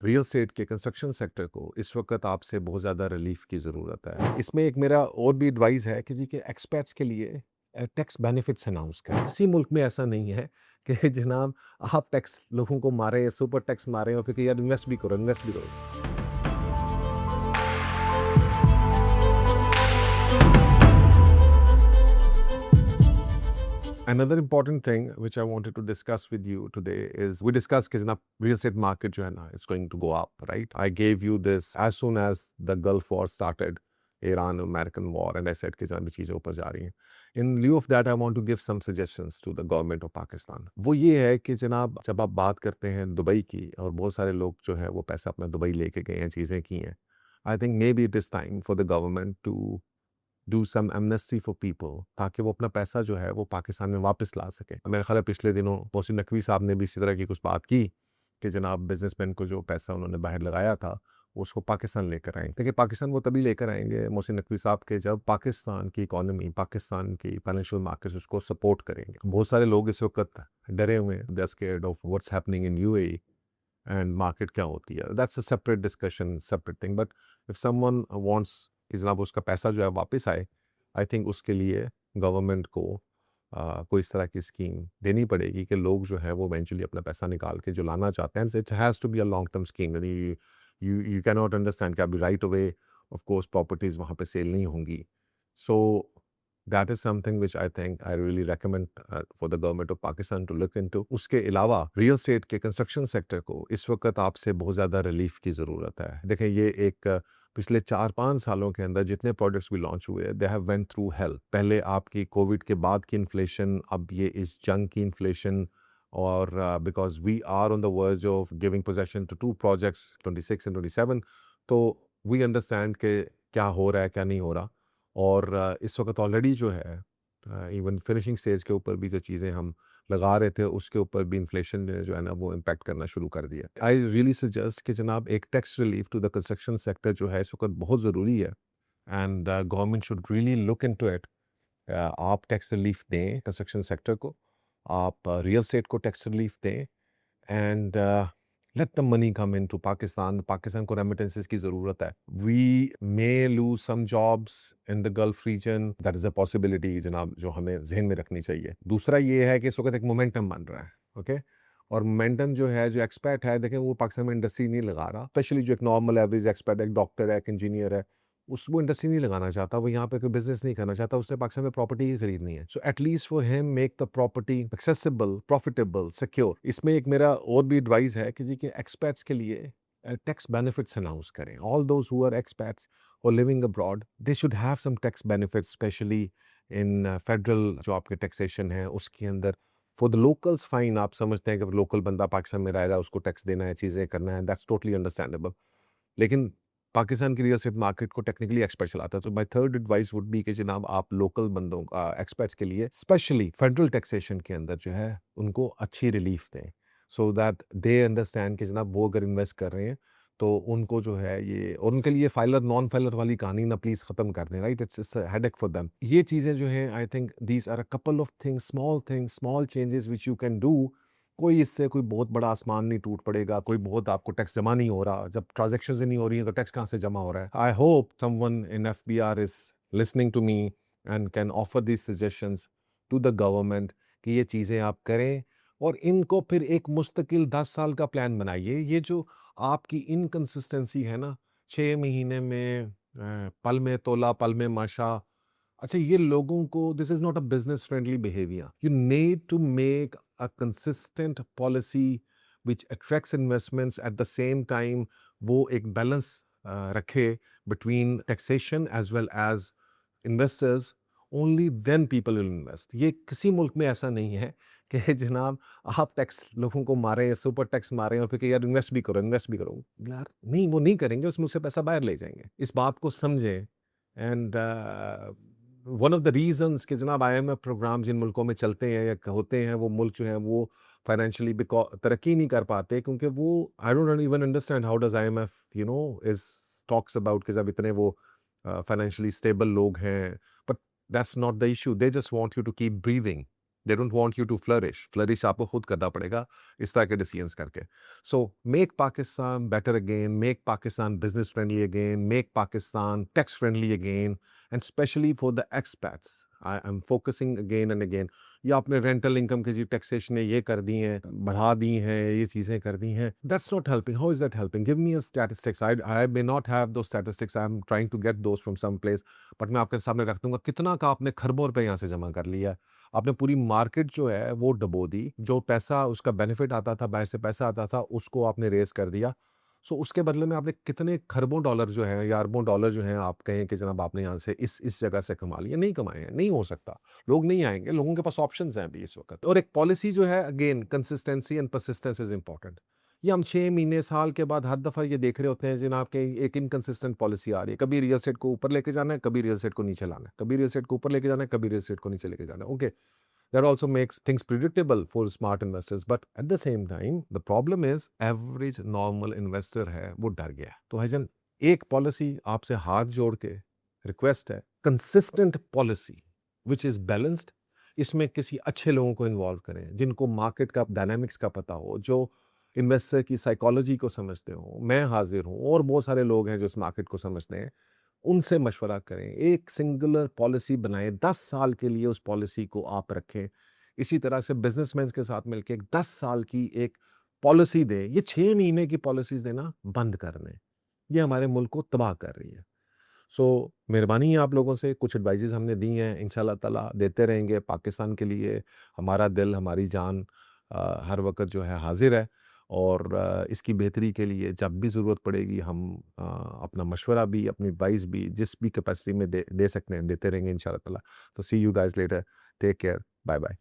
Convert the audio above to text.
Real estate के construction sector को इस वक्त आपसे बहुत ज़्यादा रिलीफ की ज़रूरत है। इसमें एक मेरा और भी एडवाइस है कि जी के एक्सपर्ट्स के लिए टैक्स बेनिफिट्स अनाउंस करें। किसी मुल्क में ऐसा नहीं है कि जनाब आप टैक्स लोगों को मारें, सुपर टैक्स मारें और फिर कि यार इन्वेस्ट भी करो, इन्वेस्ट भी करो। Another important thing which I wanted to discuss with you today is we discussed कि जनाब real estate market जो है ना it's going to go up, right? I gave you this as soon as the Gulf War started, Iran American war, and I said कि जनाब चीज़ें ऊपर जा रही हैं. In lieu of that, I want to give some suggestions to the government of Pakistan. वो ये है कि जनाब जब आप बात करते हैं दुबई की और बहुत सारे लोग जो है वो पैसा अपना दुबई लेके गए हैं, चीज़ें की हैं. I think maybe it is time for the government to do some amnesty for people ताकि वो अपना पैसा जो है वो पाकिस्तान में वापस ला सके। मेरे ख्याल है पिछले दिनों मोहसिन नकवी साहब ने भी इसी तरह की कुछ बात की कि जनाब बिजनेसमैन को जो पैसा उन्होंने बाहर लगाया था वो उसको पाकिस्तान लेकर आएंगे। देखिए पाकिस्तान वो तभी लेकर आएंगे मोहसिन नकवी साहब के जब पाकिस्तान की इकोनॉमी, पाकिस्तान की फाइनेंशियल मार्केट्स उसको सपोर्ट करेंगे। बहुत सारे लोग इस वक्त डरे हुए हैं, they are scared of what's happening in UAE and market क्या होती है। That's a separate discussion, separate thing. But if someone wants कि जनाब उसका पैसा जो है वापस आए, आई थिंक उसके लिए गवर्नमेंट को कोई इस तरह की स्कीम देनी पड़ेगी कि लोग जो है वो इवेंचुअली अपना पैसा निकाल के जो लाना चाहते हैं, it has to be a long term scheme. यानी यू कैन नॉट अंडरस्टैंड कि अभी right away of course properties वहाँ पे सेल नहीं होंगी। So that is something which I think I really recommend for the government of Pakistan to look into. उसके अलावा real estate के कंस्ट्रक्शन सेक्टर को इस वक्त आपसे बहुत ज़्यादा रिलीफ की ज़रूरत है। देखें ये एक पिछले 4-5 सालों के अंदर जितने प्रोजेक्ट्स भी लॉन्च हुए they have went through hell. पहले आपकी कोविड के बाद की इन्फ्लेशन, अब ये इस जंग की इन्फ्लेशन, और because we are on the verge of giving possession to 2 projects 26 and 27, तो वी अंडरस्टैंड कि क्या हो रहा है क्या नहीं हो रहा। और इस वक्त ऑलरेडी जो है इवन फिनिशिंग स्टेज के ऊपर भी जो चीज़ें हम लगा रहे थे उसके ऊपर भी इन्फ्लेशन ने जो है ना वो इम्पैक्ट करना शुरू कर दिया। आई रियली सजेस्ट कि जनाब एक tax relief to the construction sector जो है इस वक्त बहुत ज़रूरी है and government should really look into it. आप टैक्स रिलीफ दें कंस्ट्रक्शन सेक्टर को, आप रियल एस्टेट को टैक्स रिलीफ दें and let the money come in to Pakistan. Pakistan को रेमिटेंसेस की ज़रूरत है। We may lose some jobs in the gulf region, that is a possibility जनाब जो हमें जहन में रखनी चाहिए। दूसरा ये है कि इस वक्त एक मोमेंटम बन रहा है, ओके और मोमेंटम जो है जो एक्सपर्ट है देखें वो पाकिस्तान में इंडस्ट्री नहीं लगा रहा, स्पेशली जो एक नॉर्मल एवरेज एक्सपर्ट है, एक डॉक्टर है, एक इंजीनियर है, उस वो इंडस्ट्री नहीं लगाना चाहता, वो यहाँ पे कोई बिजनेस नहीं करना चाहता, उससे पाकिस्तान में प्रॉपर्टी ही खरीदनी है। So at least for him make the property accessible, profitable, secure. इसमें एक मेरा और भी एडवाइस है कि जी के एक्सपर्ट्स के लिए टैक्स बेनिफिट्स अनाउंस करें। All those who are experts और living abroad they should have some tax benefits, specially in federal जो आपके टैक्सेशन है उसके अंदर। फॉर द लोकल्स फाइन, आप समझते हैं कि लोकल बंदा पाकिस्तान में रह रहा है उसको टैक्स देना है, चीज़ें करना है, दैट्स टोटली अंडरस्टैंडेबल। लेकिन पाकिस्तान की रियल एस्टेट मार्केट को टेक्निकली एक्सपर्ट चलाता है। तो my third advice would be कि जनाब आप लोकल बंदों एक्सपर्ट्स के लिए स्पेशली फेडरल टैक्सेशन के अंदर जो है उनको अच्छी रिलीफ दें, सो दैट दे अंडरस्टैंड कि जनाब वो अगर इन्वेस्ट कर रहे हैं तो उनको जो है ये, और उनके लिए फाइलर नॉन फाइलर वाली कहानी ना प्लीज़ ख़त्म कर दें, right? It's headache for them. ये चीज़ें जो हैं I think these are a couple of things, small changes which you can do. कोई इससे कोई बहुत बड़ा आसमान नहीं टूट पड़ेगा, कोई बहुत आपको टैक्स जमा नहीं हो रहा। जब ट्रांजैक्शंस ही नहीं हो रही हैं तो टैक्स कहाँ से जमा हो रहा है? I hope someone in FBR is listening to me and can offer these suggestions to the government कि ये चीज़ें आप करें और इनको फिर एक मुस्तकिल 10 साल का प्लान बनाइए। ये जो आपकी इनकंसिस्टेंसी है ना, 6 महीने में पल में तोला पल में माशा, अच्छा ये लोगों को, this is not a business friendly behaviour. You need to make a consistent policy which attracts investments at the same time वो एक बैलेंस रखे between taxation as well as investors, only then people will invest। ये किसी मुल्क में ऐसा नहीं है कि जनाब आप टैक्स लोगों को मारें, सुपर टैक्स मारें और फिर कि यार इन्वेस्ट भी करो, इन्वेस्ट भी करो। यार नहीं, वो नहीं करेंगे, उसमें उससे पैसा बाहर ले जाएंगे। इस बात को समझें। And one of the reasons कि जनाब आईएमएफ प्रोग्राम जिन मुल्कों में चलते हैं या होते हैं वो मुल्क जो हैं वो फाइनेंशियली तरक्की नहीं कर पाते क्योंकि वो, I don't even understand how does IMF is talks about कि जब इतने वो फाइनेंशियली स्टेबल लोग हैं, but that's not the issue. They just want you to keep breathing, they don't want you to flourish आपको खुद करना पड़ेगा इस तरह के डिसीजंस करके. So make Pakistan better again, make Pakistan business friendly again, make Pakistan tax friendly again, and specially for the expats. I am focusing again and again. या आपने रेंटल इनकम की जी टैक्सेशन ने ये कर दी हैं, बढ़ा दी हैं, ये चीज़ें कर दी हैं. That's not helping. How is that helping? Give me a statistics. I may not have those statistics. I am trying to get those from some place. But मैं आपके सामने रख दूंगा कितना का आपने खरबों रुपए यहाँ से जमा कर लिया. आपने पूरी मार्केट जो है वो डबो दी. जो पैसा उसका बेनिफिट आता था, बाहर से पैसा आता था, उसको आपने रेज कर दिया. सो उसके बदले में आपने कितने खरबों डॉलर जो है या अरबों डॉलर जो हैं आप कहें कि जनाब आपने यहाँ से इस जगह से कमा लिए. नहीं कमाए हैं, नहीं हो सकता. लोग नहीं आएंगे, लोगों के पास ऑप्शंस हैं अभी इस वक्त. और एक पॉलिसी जो है, again consistency and persistence is important. ये हम 6 महीने साल के बाद हर दफ़ा ये देख रहे होते हैं जनाब के एक इनकंसिस्टेंट पॉलिसी आ रही है. कभी रियल एस्टेट को ऊपर लेके जाना है, कभी रियल एस्टेट को नीचे लाना है, कभी रियल एस्टेट को ऊपर लेके जाना है, कभी रियल एस्टेट को नीचे लेके जाना है. Okay, that also makes things predictable for smart investors, but at the same time the problem is average normal investor है वो डर गया. तो भाईजान एक पॉलिसी आपसे हाथ जोड़ के रिक्वेस्ट है, consistent policy which is balanced. इसमें किसी अच्छे लोगों को इन्वॉल्व करें जिनको मार्केट का डायनामिक्स का पता हो, जो इन्वेस्टर की साइकोलॉजी को समझते हो. मैं हाजिर हूँ और बहुत सारे लोग हैं जो इस मार्केट को समझते हैं. उनसे मशवरा करें, एक सिंगुलर पॉलिसी बनाएं, 10 साल के लिए उस पॉलिसी को आप रखें. इसी तरह से बिजनेसमैन के साथ मिलकर एक 10 साल की एक पॉलिसी दें. ये 6 महीने की पॉलिसीज देना बंद कर दें. ये हमारे मुल्क को तबाह कर रही है. सो मेहरबानी है आप लोगों से, कुछ एडवाइजेस हमने दी हैं, इंशाल्लाह ताला देते रहेंगे. पाकिस्तान के लिए हमारा दिल, हमारी जान हर वक्त जो है हाजिर है. और इसकी बेहतरी के लिए जब भी ज़रूरत पड़ेगी हम अपना मशवरा भी, अपनी एडवाइस भी जिस भी कैपेसिटी में दे सकते हैं देते रहेंगे इंशाल्लाह ताला. तो see you guys later. Take care. Bye bye.